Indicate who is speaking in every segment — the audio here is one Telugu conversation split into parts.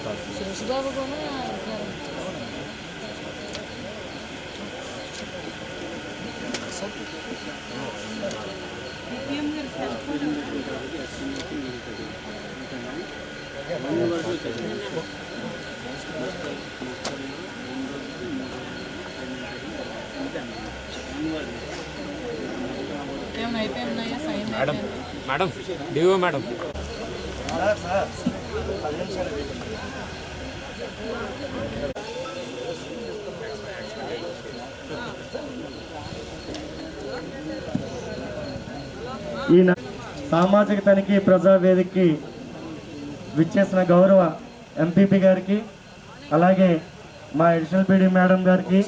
Speaker 1: శేషబాబు కూడా
Speaker 2: మేడం మేడం డిఓ మేడం
Speaker 3: ఈయన సామాజిక తనిఖీ ప్రజా వేదికకి విచ్చేసిన గౌరవ ఎంపీపీ గారికి, అలాగే మా అడిషనల్ పీడీ మేడం గారికి,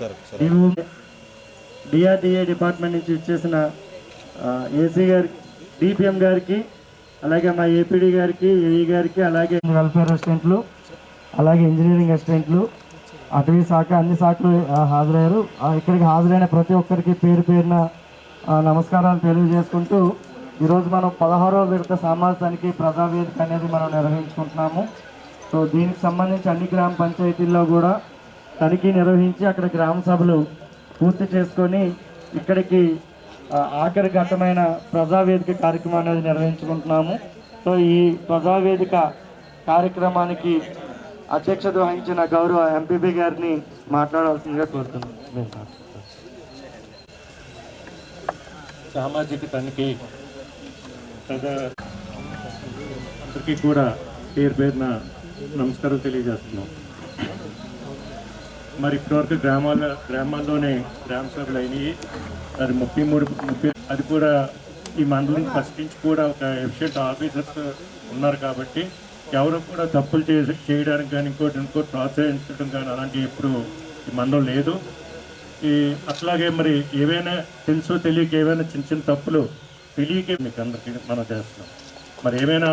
Speaker 3: డిఆర్డిఏ డిపార్ట్మెంట్ నుంచి విచ్చేసిన ఏసీ గారికి, డిపిఎం గారికి, అలాగే మా ఏపీడీ గారికి, ఏఈ గారికి, అలాగే వెల్ఫేర్ అసిస్టెంట్లు, అలాగే ఇంజనీరింగ్ అసిస్టెంట్లు, అటవీ శాఖ, అన్ని శాఖలు హాజరయ్యారు. ఇక్కడికి హాజరైన ప్రతి ఒక్కరికి పేరు పేరున నమస్కారాలు తెలియజేసుకుంటూ, ఈరోజు మనం 16వ విడత సామాజిక తనిఖీ ప్రజావేదిక అనేది మనం నిర్వహించుకుంటున్నాము. సో దీనికి సంబంధించి అన్ని గ్రామ పంచాయతీల్లో కూడా తనిఖీ నిర్వహించి అక్కడ గ్రామ సభలు పూర్తి చేసుకొని ఇక్కడికి ఆఖరి ఘట్టమైన ప్రజావేదిక కార్యక్రమం అనేది నిర్వహించుకుంటున్నాము. సో ఈ ప్రజావేదిక కార్యక్రమానికి అధ్యక్షత వహించిన గౌరవ ఎంపీపీ గారిని మాట్లాడాల్సిందిగా కోరుతున్నాను.
Speaker 4: సామాజిక తనిఖీ అందరికీ కూడా పేరు పేరున నమస్కారం తెలియజేస్తున్నాం. మరి ఇప్పటివరకు గ్రామాల్లోనే గ్రామ సభలు అయినాయి. అది 33 అది కూడా ఈ మండలం ఫస్ట్ నుంచి కూడా ఒక ఎఫిషియెంట్ ఆఫీసర్స్ ఉన్నారు కాబట్టి ఎవరు కూడా తప్పులు చేయడానికి కానీ ఇంకోటి ప్రోత్సహించడం కానీ అలాంటివి ఎప్పుడు ఈ మండలం లేదు. అట్లాగే మరి ఏవైనా తెలుసో తెలియక ఏవైనా చిన్న చిన్న తప్పులు తెలియకే మీకు అందరికీ మనం చేస్తున్నాం. మరి ఏమైనా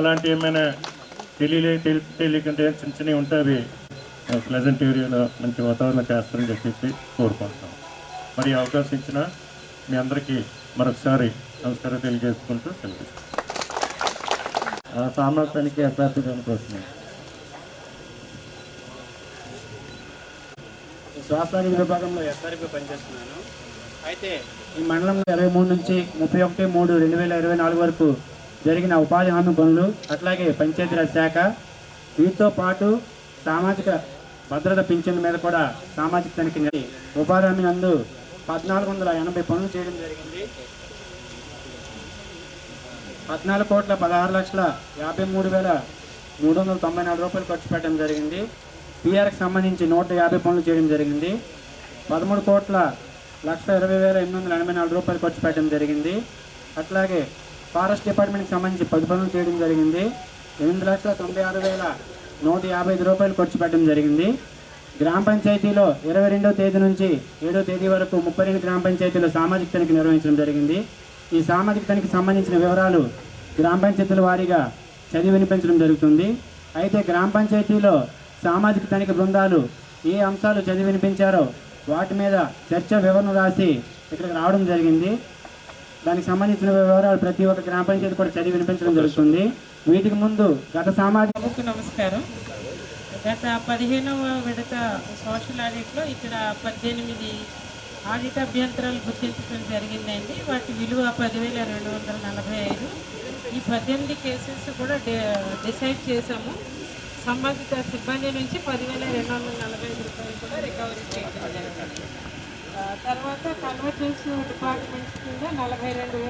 Speaker 4: తెలియకంటే చిన్న చిన్నవి ఉంటాయి. ప్లెజెంట్ ఏరియాలో మంచి వాతావరణం చేస్తారని చెప్పేసి కోరుకుంటున్నాం. మరి అవకాశం ఇచ్చిన మీ అందరికీ మరొకసారి నమస్కారం తెలియజేసుకుంటూ తెలియజేస్తాం.
Speaker 3: సామాజిక తనిఖీ ఎస్ఆర్పీ దానికోసం
Speaker 5: శ్వాస విభాగంలో ఎస్ఆర్పీ పనిచేస్తున్నాను. అయితే ఈ మండలంలో 23 నుంచి 31/3/2024 వరకు జరిగిన ఉపాధి హామీ పనులు, అట్లాగే పంచాయతీరాజ్ శాఖ, వీటితో పాటు సామాజిక భద్రత పింఛన్ మీద కూడా సామాజిక తనిఖీ ఉపాధి హామీ నందు 1480 పనులు చేయడం జరిగింది. 14,16,53,394 రూపాయలు ఖర్చు పెట్టడం జరిగింది. పిఆర్కి సంబంధించి 150 పనులు చేయడం జరిగింది. 13,01,20,884 రూపాయలు ఖర్చు పెట్టడం జరిగింది. అట్లాగే ఫారెస్ట్ డిపార్ట్మెంట్కి సంబంధించి 10 పనులు చేయడం జరిగింది. 8,96,155 రూపాయలు ఖర్చు పెట్టడం జరిగింది. గ్రామ పంచాయతీలో 22వ తేదీ నుంచి 7వ తేదీ వరకు 32 గ్రామ పంచాయతీలో సామాజిక తనిఖీ నిర్వహించడం జరిగింది. ఈ సామాజిక తనిఖీకి సంబంధించిన వివరాలు గ్రామ పంచాయతీల వారీగా చదివి వినిపించడం జరుగుతుంది. అయితే గ్రామ పంచాయతీలో సామాజిక తనిఖీ బృందాలు ఏ అంశాలు చదివి వినిపించారో వాటి మీద చర్చ వివరణ రాసి ఇక్కడికి రావడం జరిగింది. దానికి సంబంధించిన వివరాలు ప్రతి ఒక్క గ్రామ పంచాయతీ కూడా చదివి వినిపించడం జరుగుతుంది. వీటికి ముందు గత సామాజిక
Speaker 6: నమస్కారం. గత 15వ విడత సోషల్ ఆడిట్లో ఇక్కడ 18 ఆడిట్ అభ్యంతరాలు గుర్తించడం జరిగిందండి. వాటి విలువ 10,245. ఈ 18 కేసెస్ కూడా డిసైడ్ చేసాము. సంబంధిత సిబ్బంది నుంచి 10,245 రూపాయలు కూడా రికవరీ చేయడం జరిగింది. తర్వాత కన్వర్జెన్స్ డిపార్ట్మెంట్స్ కింద 42,000.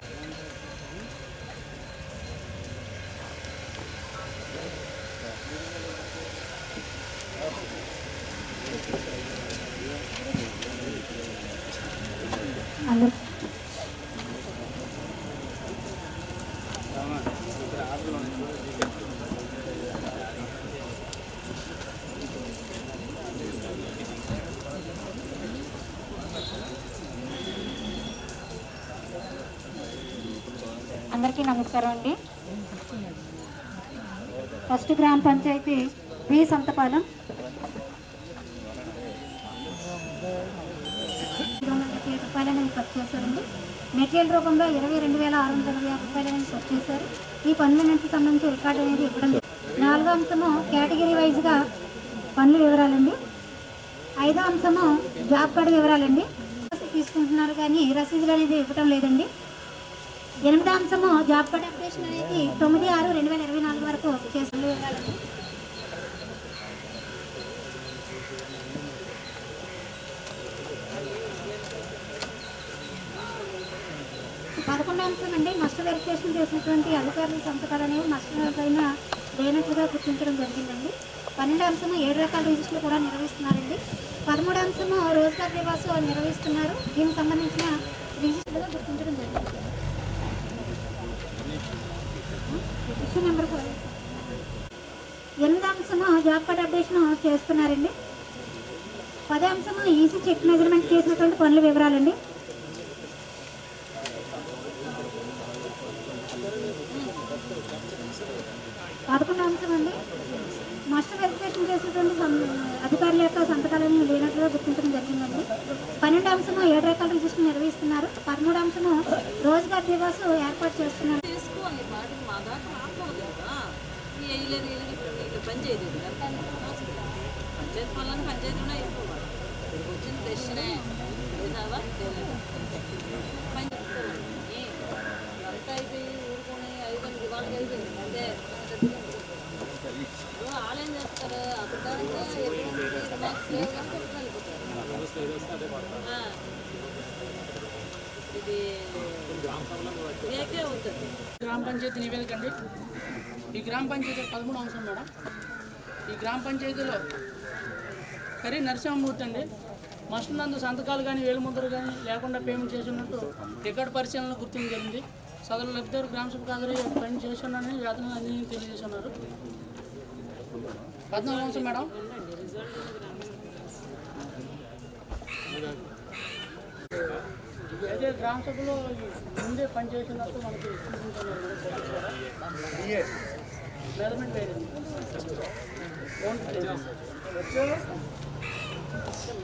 Speaker 7: అందరికీ నమస్కారం అండి. ఫస్ట్ గ్రామ పంచాయతీ బి సంతపాలెం. రూపాయలని ఖర్చు చేశారండి. మెటీరియల్ రూపంలో 22,660 రూపాయలని ఖర్చు చేశారు. ఈ పన్నులన్నింటికి సంబంధించి రికార్డు అనేది ఇవ్వడం. 4వ అంశము కేటగిరీ వైజ్గా పనుల వివరాలండి. 5వ అంశము జాబ్ కార్డు వివరాలండి. తీసుకుంటున్నారు కానీ రసీదులు అనేది ఇవ్వటం లేదండి. 8వ అంశము జాబ్ కార్డు అప్డేషన్ అనేది 9/6/2024 వరకు చేసిన వివరాలండి. 11వ అంశం అండి, మస్ట్ వెరిఫికేషన్ చేసినటువంటి అధికారుల సంతకాలు అనేవి మస్ట్ పైన లేనట్లుగా గుర్తించడం జరిగిందండి. 12వ అంశము 7 రకాల రిజిస్టర్లు కూడా నిర్వహిస్తున్నారండి. 13వ అంశము రోజ్గార్ దివాస్ నిర్వహిస్తున్నారు. దీనికి సంబంధించిన రిజిస్టర్లుగా గుర్తించడం జరిగింది. రిజిస్టర్ నెంబర్ 8వ అంశము జాబ్ కార్డ్ అప్డేషన్ చేస్తున్నారండి. 10వ అంశము ఈసీ చెక్ మెజర్మెంట్ చేసినటువంటి పనుల వివరాలండి. 11వ అంశం అండి, మస్ట్ వెరిఫికేషన్ చేసినటువంటి అధికారుల యొక్క సంతకాలను లేనట్లుగా గుర్తించడం జరిగిందండి. 12వ అంశము 7 రకాల రిజిస్టర్ నిర్వహిస్తున్నారు. 13వ అంశము రోజ్గార్ దివాస్ ఏర్పాటు చేస్తున్నారు.
Speaker 1: పంచాయతీ పనులను పంచాయతీ కూడా వేసుకోవాలి. వచ్చిన ప్రశ్నే లేదావా అంతా అయిపోయి ఊరుకొని 5 వాళ్ళకి అయిపోయింది. అంటే వాళ్ళేం చేస్తారు, అబద్ధాలంటే ఎటువంటి రిమార్క్స్ లేవు కానీ వెళ్ళిపోతారు. ఇది ఏకే అవుతుంది.
Speaker 8: గ్రామ పంచాయతీ నివేదిక అండి. ఈ గ్రామ పంచాయతీ 13వ అంశం మేడం. ఈ గ్రామ పంచాయతీలో కరీ నరసింహమూర్తి అండి మస్ట్ నందు సంతకాలు కానీ వేలుముద్రలు కానీ లేకుండా పేమెంట్ చేసినట్టు రికార్డు పరిశీలన గుర్తింపు జరిగింది. సదరు లబ్ధిదారు గ్రామ సభకు హాజరయ్యి పని చేస్తున్నారని వేతనం అన్ని తెలియజేస్తున్నారు. 14వ అంశం మేడం. అయితే గ్రామ సభలో ముందే పనిచేసినట్టు మనకి చూపించుతున్నారు. మెజర్మెంట్ వేయండి.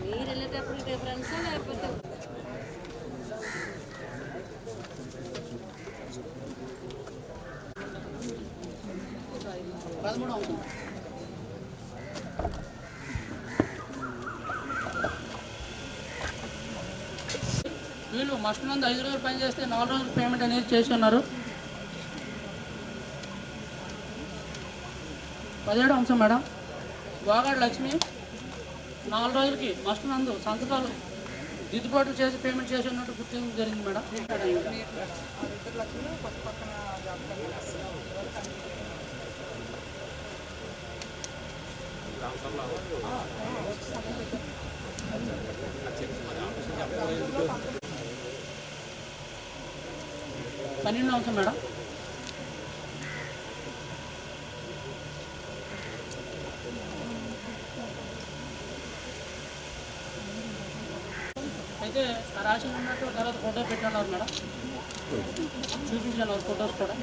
Speaker 1: మీరు వెళ్ళేటప్పుడు డిఫరెన్స్ లేకపోతే
Speaker 8: 13వ అంశం. వీళ్ళు మస్ట్ నందు 5 రోజులు పని చేస్తే 4 రోజులు పేమెంట్ అనేది చేసి ఉన్నారు. 17వ అంశం మేడం. వాగాడు లక్ష్మి 4 రోజులకి మస్ట్ నందు సంతకాలు దిద్దుబాట్లు చేసి పేమెంట్ చేసి ఉన్నట్టు గుర్తింపు జరిగింది మేడం. 12వ అంశం మేడం. అయితే రాసి ఉన్నట్టు తర్వాత ఫోటో పెట్టన్నారు మేడం. చూపించాను ఫొటోస్ కూడా.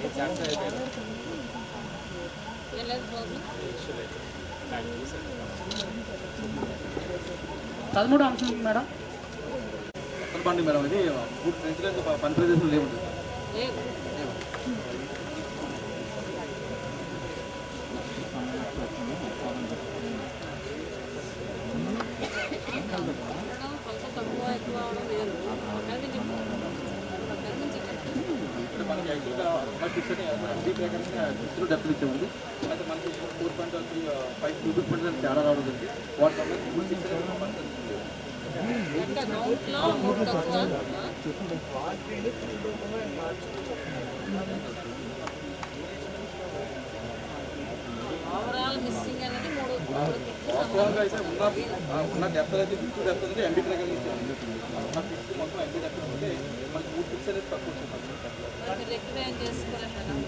Speaker 8: 13వ అంశం మేడం.
Speaker 9: చెప్పండి మేడం, ఇది పని ప్రదేశం లేవుంటుంది.
Speaker 1: తక్కువ ఎక్కువ అవడం వేరు.
Speaker 9: మనకి యాక్చువల్గా డబ్బులు ఇచ్చామండి. అయితే మనకి 4.5 రూపీస్ తేడా రావడం జరిగింది. వాటి
Speaker 1: ఓవరాల్ మిస్సింగ్ అనేది 3
Speaker 9: వాస్తవంగా అయితే ఉన్న డెప్త్ అయితే 50 డెప్త్ అనేది ఎంబీ ట్రాక్ అనేది ఉన్న ఫిక్స్ మొత్తం ఎంబీ డెప్త్ అంటే మనకి 3 ఫిక్స్ అనేది తక్కువ వచ్చింది.
Speaker 1: రెక్టిఫై చేసుకోలేదు మేడం.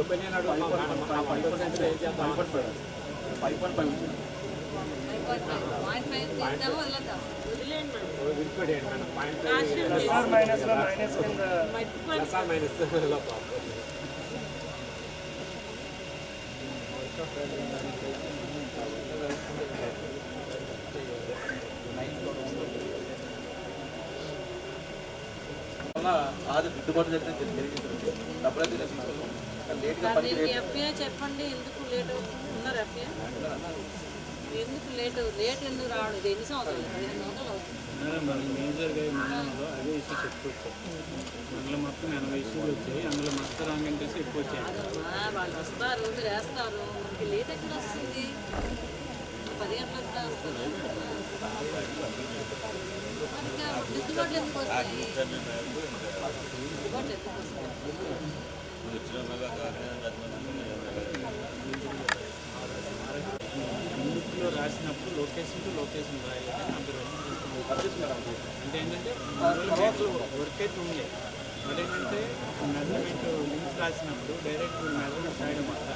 Speaker 2: ఒపీనియన్ అడుగు 5% ఏం చేద్దాం.
Speaker 9: 5.5 వచ్చింది.
Speaker 1: 5.5 చేద్దాము వదిలేద్దాం.
Speaker 2: విడిపోయాడు మేడం.
Speaker 3: మైనస్ కింద
Speaker 2: ప్లస్ ఆర్ మైనస్ లోపల
Speaker 9: అది దిద్దుబాటు జరిగింది. డబ్బులు అయితే తీసుకోవాలి. లేట్గా
Speaker 1: దీనికి ఎఫ్ఏ చెప్పండి, ఎందుకు లేట్ అవుతుంది? ఉన్నారు ఎఫ్ఏ ఎందుకు లేట్ ఎందుకు రావడం? ఇది ఎన్ని సంవత్సరాలు? 15 సంవత్సరాలు అవుతుంది.
Speaker 2: మనకి మేజర్గా మండలంలో అదే ఇష్యూస్ ఎక్కువ వచ్చాయి. మండలం మొత్తం 80 ఇష్యూలు వచ్చాయి. అందులో మస్తు రాంగ్ ఎంట్రీస్ ఎక్కువ వచ్చాయి.
Speaker 1: వాళ్ళు వస్తారు, మీరు వేస్తారు, మనకి లేట్ ఎక్కడ వస్తుంది? 10 గంటలకు వస్తారు. దిద్దుబాట్లు ఎందుకు వస్తాయి? దిద్దుబాట్లు ఎందుకు వస్తాయి?
Speaker 2: ఇందులో రాసినప్పుడు లొకేషన్ టు లొకేషన్ రాయాలి. అంటే ఏంటంటే వర్క్ అయితే ఉంది. మరి ఏంటంటే మెజర్మెంట్ లింక్స్ రాసినప్పుడు డైరెక్ట్ మెజర్మెంట్ రాయడం వల్ల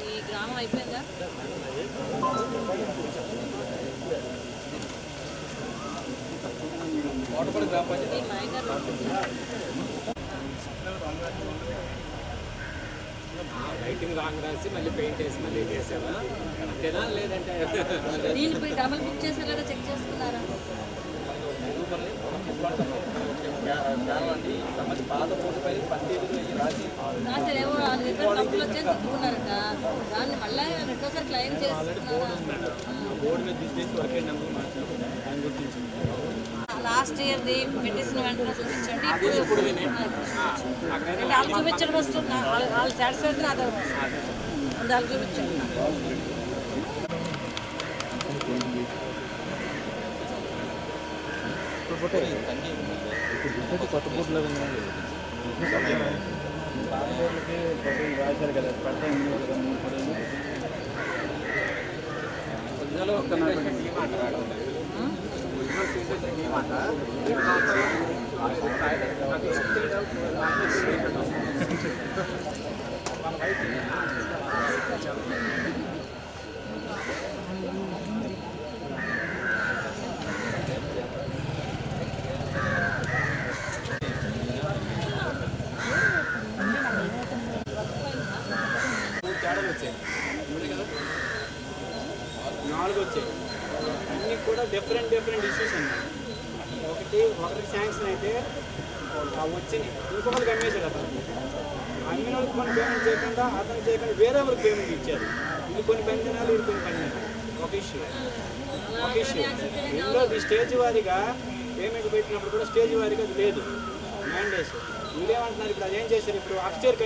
Speaker 1: ఈ గ్రామం అయిపోయిందా?
Speaker 9: వాటపల్లి గ్రామ పంచాయతీ
Speaker 2: లైటింగ్ రాంగ్ రాసి మళ్ళీ పెయింట్ వేసి మళ్ళీ వేసావా? అంతేనా? లేదంటే
Speaker 1: దీన్ని పోయి డబల్ బుక్ చేసారు లేదా చెక్ చేసుకున్నారా?
Speaker 9: సంబంధించి పాత పోటీ పైన 17 రాసి
Speaker 1: ఏమో డబ్బులు వచ్చేసి తిట్టుకున్నారట. దాన్ని మళ్ళీ రెండోసారి క్లెయిమ్ చేసుకున్నారా?
Speaker 2: బోర్డు మీద తీసేసి ఒకే నెంబర్ మార్చాము. దాని గురించి
Speaker 1: లాస్ట్ ఇయర్ది పెట్టేసిన వెంటనే చూపించండి. ఇప్పుడు వాళ్ళు చూపించండి ఫస్ట్. వాళ్ళు సాటిస్ఫైడ్ నాతో వాళ్ళు చూపించండి.
Speaker 9: కొత్త బోర్డులో రాశారు కదా, పడతాయి
Speaker 2: తేడాలు వచ్చాయి. 4 వచ్చాయి. అన్నీ కూడా డిఫరెంట్ ఇష్యూస్ ఉన్నాయి. ఒకరికి శాంక్షన్ అయితే వచ్చి ఇంకొకరికి అమ్మేశాడు. అతను అమ్మిన వాళ్ళకి కొన్ని పేమెంట్ చేయకుండా అతను చేయకుండా వేరే వాళ్ళకి పేమెంట్ ఇచ్చారు. ఇది కొన్ని 10 దినాలు, ఇది కొన్ని 10 దినాలు. ఒక ఇష్యూ ఇందులో స్టేజ్ వారీగా పేమెంట్ పెట్టినప్పుడు కూడా స్టేజ్ వారీగా అది లేదు మ్యాండేట్స్. వీళ్ళేమంటున్నారు, ఇప్పుడు అదేం చేశారు, ఇప్పుడు అప్స్టేర్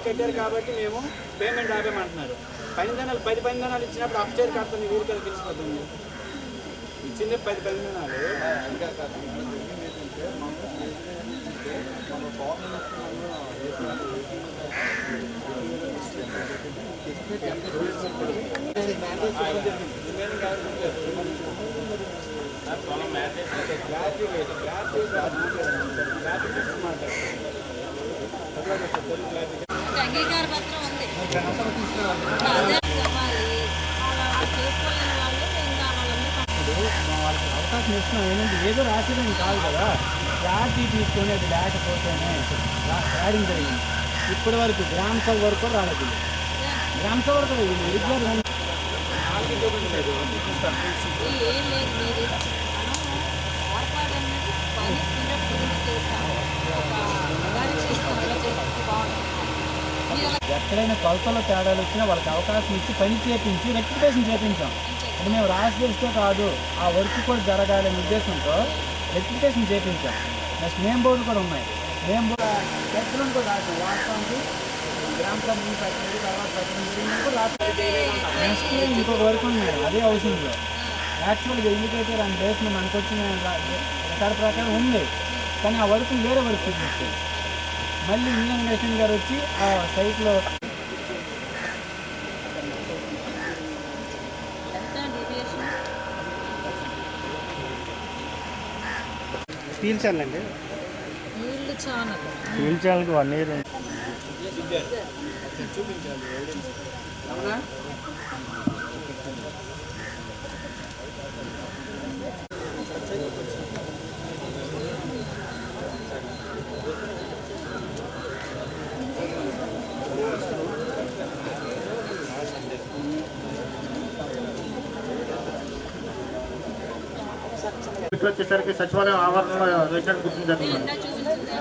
Speaker 2: కట్టారు కాబట్టి మేము పేమెంట్ ఆపేమంటున్నారు. 10 దినాలు ఇచ్చినప్పుడు అప్స్టేర్ కడుతుంది, వీరికి అది తెలిసిపోతుంది. ఇచ్చింది 10 దినాలు.
Speaker 1: అంగీకార పత్రం ఉంది. అదే చెప్పాలి. చేసుకోలేని వాళ్ళు ఇంకా
Speaker 5: వాళ్ళకి అవకాశం ఇస్తున్నాం. ఏంటంటే ఏదో రాసేదని కాదు కదా, క్లారిటీ తీసుకొని అది లేకపోతేనే రాయడం జరిగింది. ఇప్పటి వరకు గ్రామ సభ వరకు రాలేదు. గ్రామ సభ వరకు
Speaker 1: ఏం లేదు. మీరు ఏర్పాటు అనేది పని స్పీడప్ చేస్తాం.
Speaker 5: ఎక్కడైనా కొలతలో తేడాలు వచ్చినా వాళ్ళకి అవకాశం ఇచ్చి పని చేపించి రెక్టిఫికేషన్ చేపించాం. అంటే మేము రాసి చేస్తే కాదు, ఆ వర్క్ కూడా జరగాలనే ఉద్దేశంతో రెక్టిఫికేషన్ చేపించాం. నెక్స్ట్ నేమ్ బోర్డులు కూడా ఉన్నాయి. నేమ్ బోర్డు ఎక్కడ కూడా రాసాం. వాస్తవానికి గ్రామ సభ పెట్టింది, తర్వాత పెట్టడం జరిగింది. నెక్స్ట్ ఇంకొక వర్క్ ఉంది మేడం, అదే హౌసింగ్లో. యాక్చువల్గా ఇండికేటర్ అండ్ బేస్మెంట్ మనకు వచ్చిన రికార్డు ప్రకారం ఉంది, కానీ ఆ వర్క్ వేరే వర్క్ చూపిస్తుంది. మళ్ళీ ఇంజనీరింగ్ అసిస్టెంట్ గారు వచ్చి ఆ సైట్లో పీల్చాలండి.
Speaker 1: నీళ్ళు ఛానల్
Speaker 3: పీల్చాలకు 1 year
Speaker 2: చూపించాలి ఎవిడెన్స్.
Speaker 8: అవునా?
Speaker 4: ఇట్లా వచ్చేసరికి సచివాలయం ఆవరణలో వేసినట్టు గుర్తించారు.
Speaker 1: ఎండా చూపిస్తుందా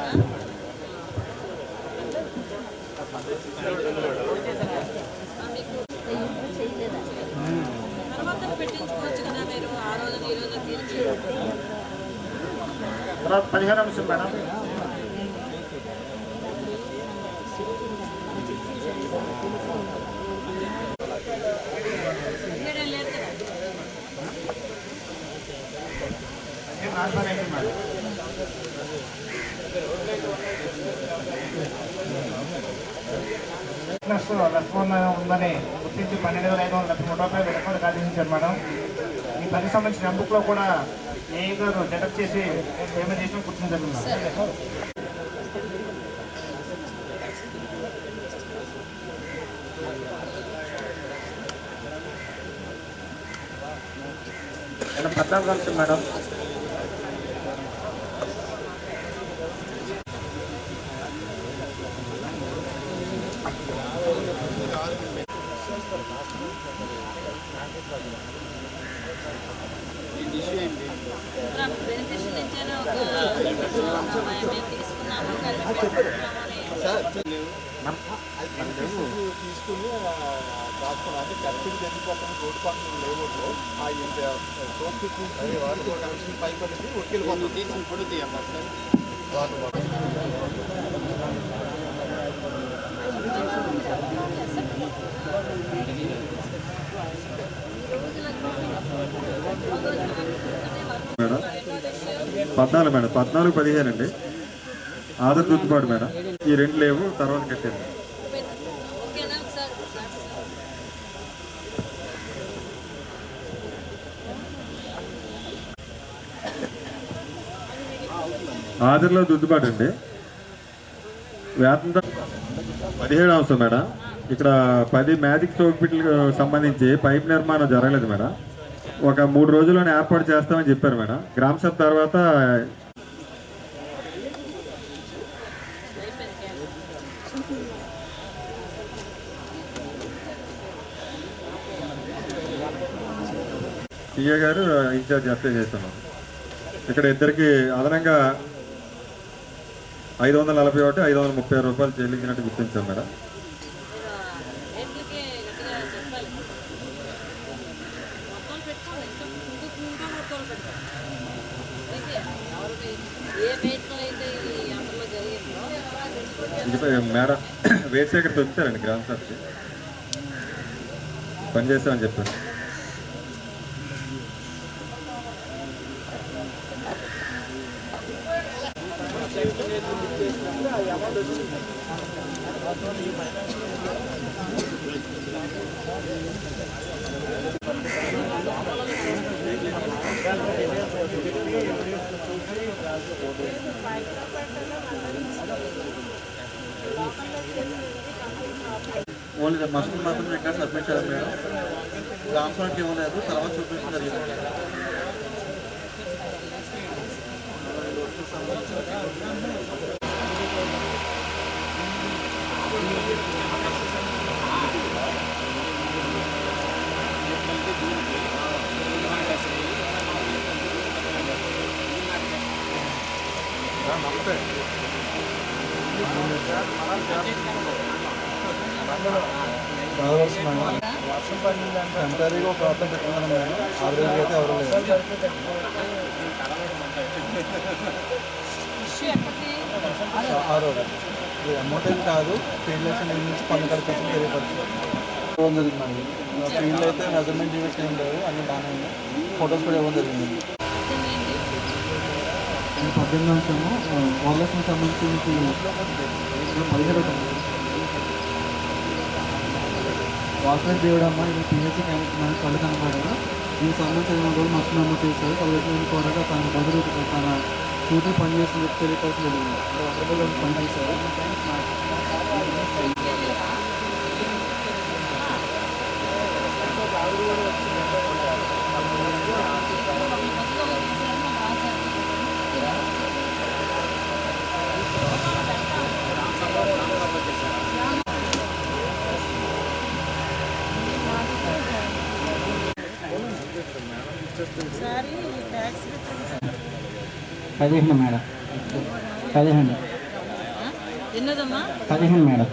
Speaker 1: తర్వాత పెట్టించుకోవచ్చు కదా మీరు ఆ రోజు ఈ రోజు తీర్చి.
Speaker 4: తర్వాత 15 అంశం మేడం.
Speaker 3: లక్ష్మణ ఉందని గుర్తించి 12,533 రూపాయలు రికార్డు ఆదేశించారు మేడం. ఈ 10 సంబంధించిన బుక్లో కూడా ఏఈ గారు డెటెక్ట్ చేసి పేమెంట్ చేసిన గుర్తించారు మేడం.
Speaker 4: మేడం 14 అంశం మేడం.
Speaker 1: బెనిఫిషియల్ ఇచ్చారు మేము తీసుకున్నాము
Speaker 9: తీసుకుని రాసుకున్నా అంటే కరెక్ట్గా జరిగిపోతాను రోడ్డు పక్కన లేవట్లో ఆ సోప్ పైప్ అనేది ఒక్కెళ్ళిపోతుంది తీసుకుని కూడా తీయమ్మా సార్.
Speaker 10: మేడం 14 మేడం 14, 15 అండి. ఆధార్ దుద్దుబాటు మేడం. ఈ 2 లేవు, తర్వాత కట్టారు.
Speaker 1: ఓకేనా ఒకసారి
Speaker 10: ఆధార్లో దుద్దుబాటు అండి. వేతన 17 అంశం మేడం. ఇక్కడ 10 మ్యాజిక్ చౌక్పిట్లకు సంబంధించి పైప్ నిర్మాణం జరగలేదు మేడం. ఒక 3 రోజుల్లోనే ఏర్పాటు చేస్తామని చెప్పారు మేడం. గ్రామ సభ తర్వాత సిఏ గారు ఇన్ఛార్జ్ అప్లై చేస్తున్నాం. ఇక్కడ ఇద్దరికి అదనంగా 541, 530 రూపాయలు చెల్లించినట్టు గుర్తించాం మేడం. మేడం వేసేకర్ వచ్చారండి గ్రామ సభకి పనిచేస్తామని చెప్పారు.
Speaker 9: ఓన్లీ మస్టులు మాత్రం ఇంకా సబ్మిట్ చేయాలి మేడం. గ్రామ సభకి ఇవ్వలేదు, తర్వాత చూపించడం జరిగింది. వర్షం పడిందంటే టెంపరీగా ఒక ప్రాబ్లం పెట్టుకున్నాను మేడం. 6 రోజులు అయితే ఎవరు లేదు. ఇది అమౌంట్ ఏం కాదు, ఫీల్డ్ లైసెన్స్ నుంచి పన్ను కల్పించి తెలియపరుస్తుంది జరిగిందండి. ఫీల్డ్ అయితే మెజర్మెంట్ యూనిట్స్ ఏం లేవు, అన్ని బాగానే ఉన్నాయి. ఫొటోస్ కూడా ఇవ్వడం జరిగింది.
Speaker 3: 18 అంశము వాళ్ళకి సంబంధించి 17 వాటర్ దేవుడమ్మ ఇది పిహెచ్సి క్యాంప్ కళ్ళు కనపడగా దీనికి సంబంధించిన రోజులు మస్తు నమోదు చేశారు. కాబట్టి కోరగా తన బదులు తన కూతురు పనిచేసిన తెలియపరచలేదు. వందరలో పనిచేశారు.
Speaker 6: ఒకసారి ట్యాక్స్ రిటర్న్స్
Speaker 5: 15 మేడం 15
Speaker 1: ఎన్నోదమ్మా
Speaker 5: 15 మేడం